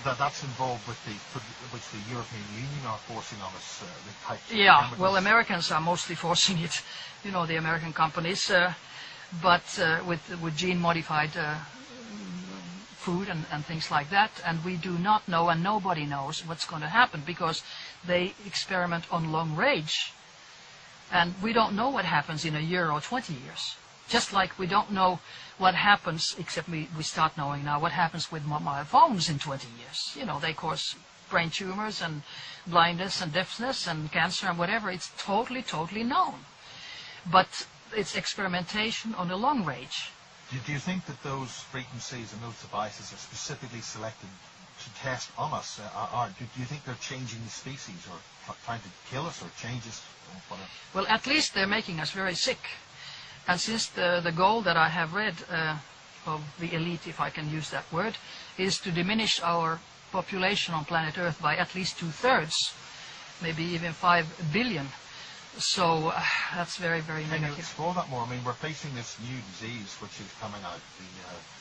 That's involved with which the European Union are forcing on us the types of chemicals. Well, Americans are mostly forcing it, the American companies, but with gene-modified food and things like that, and we do not know, and nobody knows what's going to happen, because they experiment on long range, and we don't know what happens in a year or 20 years. Just like we don't know what happens, except we start knowing now what happens with mobile phones in 20 years. They cause brain tumors and blindness and deafness and cancer and whatever. It's totally, totally known. But it's experimentation on a long range. Do you think that those frequencies and those devices are specifically selected to test on us? Do you think they're changing the species or trying to kill us or change us? Well, at least they're making us very sick. And since the goal that I have read of the elite, if I can use that word, is to diminish our population on planet Earth by at least 2/3, maybe even 5 billion. So that's very, very negative. Can you explore that more? I mean, we're facing this new disease which is coming out,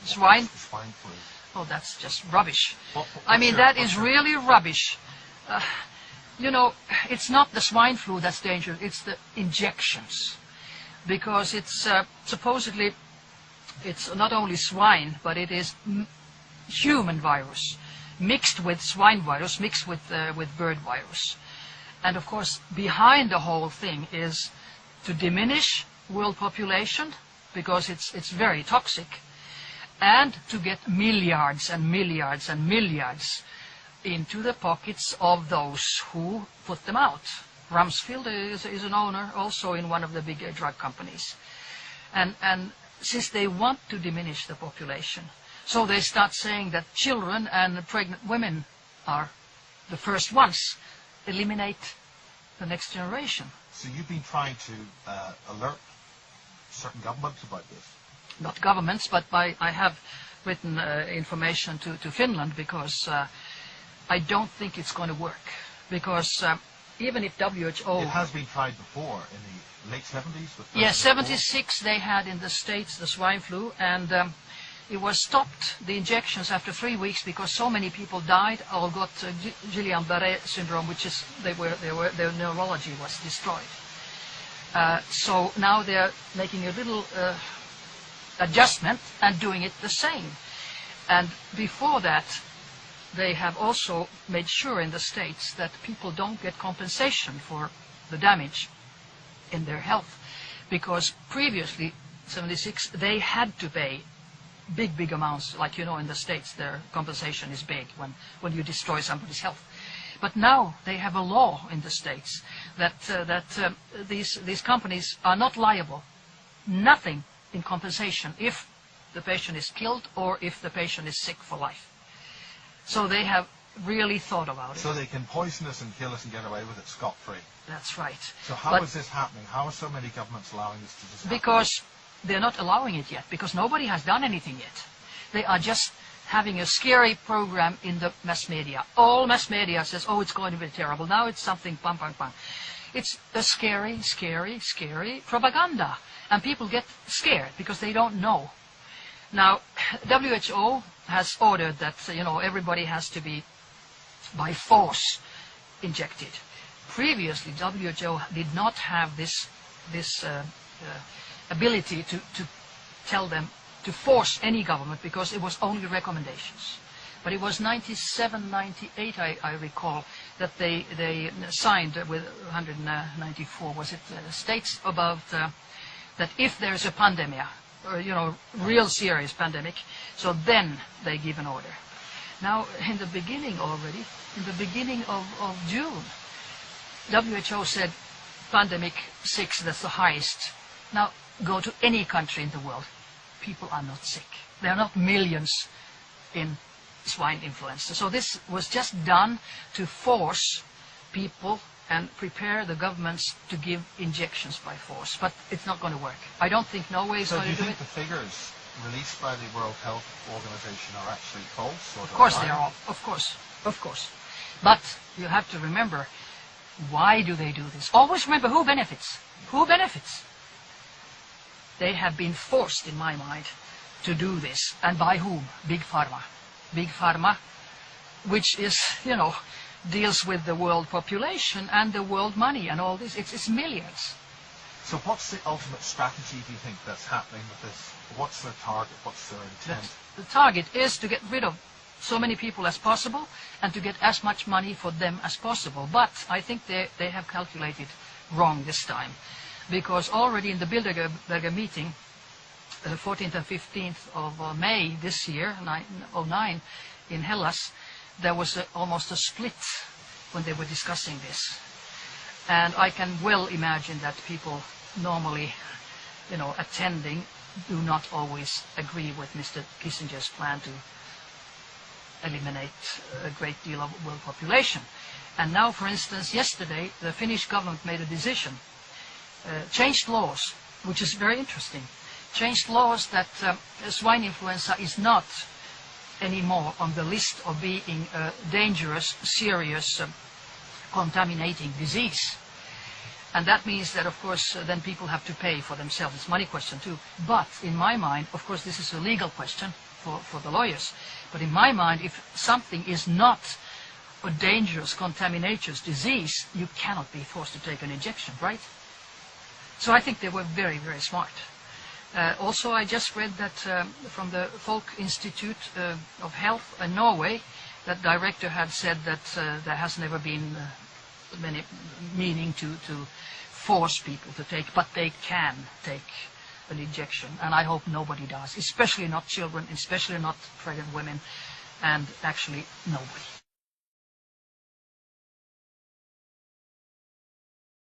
the swine flu. Oh, that's just rubbish. I mean, that is really rubbish. It's not the swine flu that's dangerous, it's the injections. Because it's supposedly, it's not only swine, but it is human virus mixed with swine virus, mixed with bird virus. And of course, behind the whole thing is to diminish world population, because it's very toxic, and to get milliards and milliards and milliards into the pockets of those who put them out. Rumsfeld is an owner also in one of the big drug companies. And since they want to diminish the population, so they start saying that children and pregnant women are the first ones. Eliminate the next generation. So you've been trying to alert certain governments about this? Not governments, but I have written information to Finland, because I don't think it's going to work. Because even if WHO... It has been tried before in the late 70s? Yes, 76 they had in the States the swine flu, and it was stopped, the injections, after 3 weeks, because so many people died or got Guillain-Barré syndrome, which is their neurology was destroyed. So now they're making a little adjustment and doing it the same. And before that, they have also made sure in the States that people don't get compensation for the damage in their health, because previously, 76, they had to pay big amounts, like in the States their compensation is big when you destroy somebody's health. But now they have a law in the States that these companies are not liable, nothing in compensation, if the patient is killed or if the patient is sick for life. So they have really thought about it. So they can poison us and kill us and get away with it scot-free. That's right. So how is this happening? How are so many governments allowing this to just happen? Because they're not allowing it yet, because nobody has done anything yet. They are just having a scary program in the mass media. All mass media says, oh, it's going to be terrible. Now it's something, bang, bang, bang. It's a scary, scary, scary propaganda. And people get scared because they don't know. Now, WHO has ordered that, everybody has to be by force injected. Previously, WHO did not have this ability to tell them to force any government, because it was only recommendations. But it was 97, 98, I recall, that they signed with 194, was it, states about that if there's a pandemic, or real serious pandemic, so then they give an order. Now, in the beginning already, in the beginning of June, WHO said pandemic 6, that's the highest. Now, go to any country in the world, people are not sick. There are not millions in swine influenza. So this was just done to force people and prepare the governments to give injections by force. But it's not going to work. I don't think Norway is going to do it. So do you think the figures released by the World Health Organization are actually false? Of course they are. Of course. But you have to remember, why do they do this? Always remember who benefits. Who benefits? They have been forced, in my mind, to do this. And by whom? Big Pharma. Big Pharma which is, deals with the world population and the world money and all this. It's millions. So what's the ultimate strategy, do you think, that's happening with this? What's their target? What's their intent? The target is to get rid of so many people as possible and to get as much money for them as possible. But I think they have calculated wrong this time, because already in the Bilderberger meeting, the 14th and 15th of May this year, 2009, in Hellas, there was almost a split when they were discussing this. And I can well imagine that people normally, attending, do not always agree with Mr. Kissinger's plan to eliminate a great deal of world population. And now, for instance, yesterday, the Finnish government made a decision, changed laws, which is very interesting, changed laws that swine influenza is not anymore on the list of being a dangerous, serious, contaminating disease. And that means that, of course, then people have to pay for themselves. It's a money question too. But in my mind, of course, this is a legal question for the lawyers. But in my mind, if something is not a dangerous, contaminations disease, you cannot be forced to take an injection, right? So I think they were very, very smart. Also, I just read that from the Folk Institute of Health in Norway, that director had said that there has never been many meaning to force people to take, but they can take an injection, and I hope nobody does, especially not children, especially not pregnant women, and actually nobody.